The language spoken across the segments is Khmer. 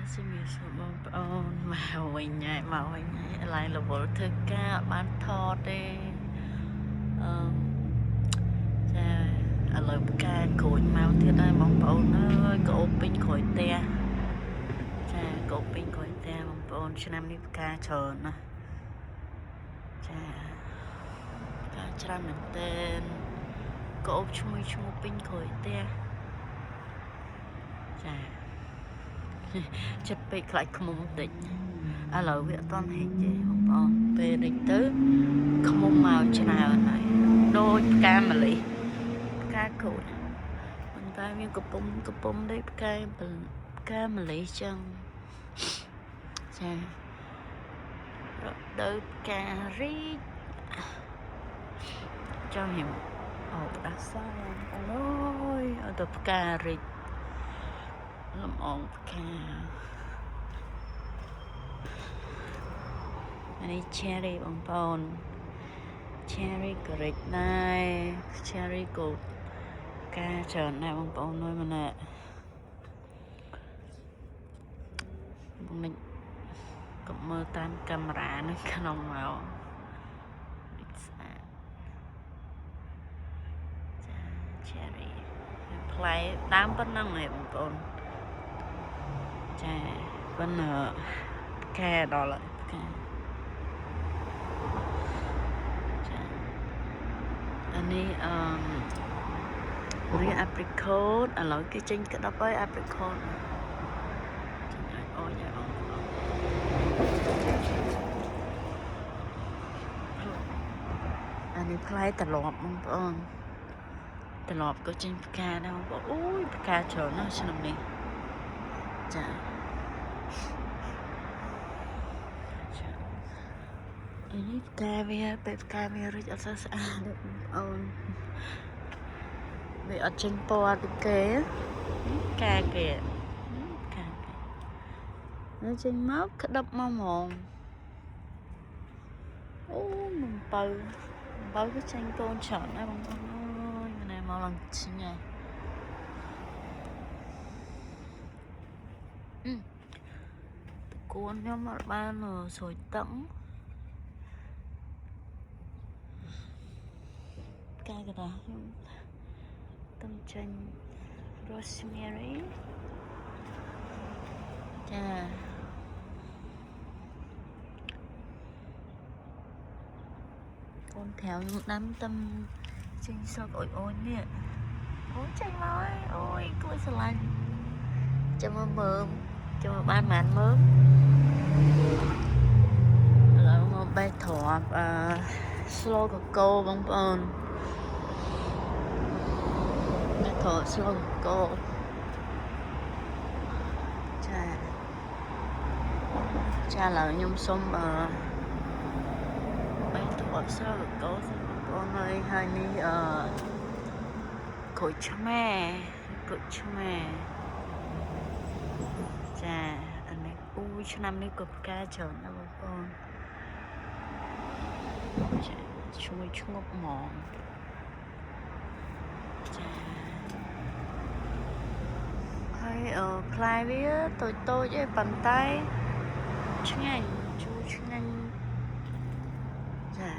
xin chào sốបងប្អូនមកវិញហើយឡើងរវល់ធ្វើការអត់បានថតទេចាឥឡូវផ្កាក្រូចមកទៀតហើយបងប្អូនអើយក្អូបពេញក្រួយផ្ទះចាក្អូបពេញក្រួយផ្ទះបងប្អូនឆ្នាំនេះផ្កាច្រើនណាស់ចាផ្កាច្រើនមែនទែនក្អូបឈ្មោះពេញក្រួយផ្ទះចាចិត្តពេកខ្លាចខ្មុំតិចឥឡូវវាអត់តន់ហេចទេបងប្អូនពេលរិចទៅខ្មុំមកច្រើនហើយដូចផ្កាម្លិះផ្កាក្រូចប៉ុន្តែវាកំពុំដូចផ្កាម្លិះចឹងចារដូវផ្ការីកចាំខ្ញុំផ្ដាសាយអូយអត់ទៅផ្ការីកលំអងផ្កានេះ cherry បងប្អូន cherry ក៏រីកដែរ cherry ក៏ផ្កាច្រើនដែរបងប្អូនអើយម្នាក់បងនេះក៏មើលតាមកាមេរ៉ានៅក្នុងមករីកស្អាតចា cherry ផ្លែដើមប៉ុណ្ណឹងឯងបងប្អូនចាប៉ុន្តែផ្កាដល់ហើយផ្កាចាអានេះរៀន apricot ឥឡូវគេចេញក្តាប់ហើយ apricot ចេញឲ្យអូយបងប្អូនអានេះផ្លែត្រឡប់បងប្អូនត្រឡប់ក៏ចេញផ្កាដែរបងប្អូនអូយផ្កាច្រើនណាស់ឆ្នាំនេះចានេះផ្កាវាពេលផ្កាវារីកអត់ស្អាតទេបងប្អូនវាអត់ចេញពណ៌ពីគេផ្កាគេនៅចេញមកក្តាប់មកហ្មងអូអំពៅវាចេញកូនច្រើនណាស់បងប្អូនអើយណែមកឡើងឈ្ងាយតកូនខ្ញុំអត់បានស្រួយតឹងផ្កាកណ្ដាស់ខ្ញុំទំចេញ rosemary ចាកូនថែវខ្ញុំដាំទំចេញស្លឹកអូយនេះអូយចេញមកហើយអូយគួរស្រឡាញ់ចាំមកមើលចាំមកបានប៉ុន្មានមើលឥឡូវមកបេះទ្រាប់slow កកោបងប្អូនបេះទ្រាប់ slow កកោចាឥឡូវខ្ញុំសុំបេះទ្រាប់ slow កកោបងប្អូនហើយនេះក្រូចឆ្មាចាអានេះអូយឆ្នាំនេះក៏ផ្កាច្រើនណាស់បងប្អូនចាឈ្ងុយឈ្ងប់ហ្មងចាហើយផ្លែវាតូចឯងប៉ុន្តែឆ្ងាញ់ជូរឆ្ងាញ់ចា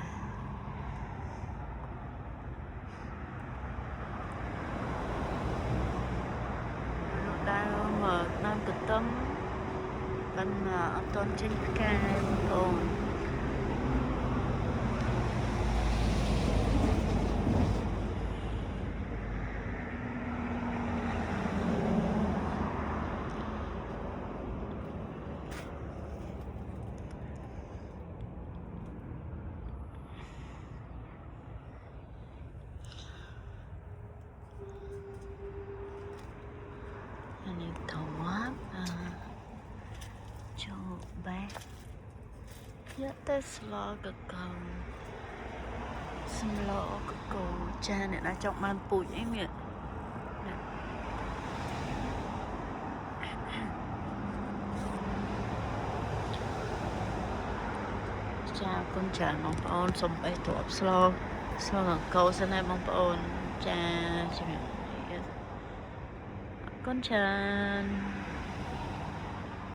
ដើមកន្ទឹមមិនអត់ទាន់ចេញផ្កាបងប្អូននេះថមាប់ចូលបែកយកទៅស្លកកៅសម្លកកូចាអ្នកណាចង់បានពូជអីមានចាអរគុណច្រើនបងប្អូនសូមបេះទ្រាប់ស្លកកូសិនណាបងប្អូនចាជំរាបលាអរគុណច្រើន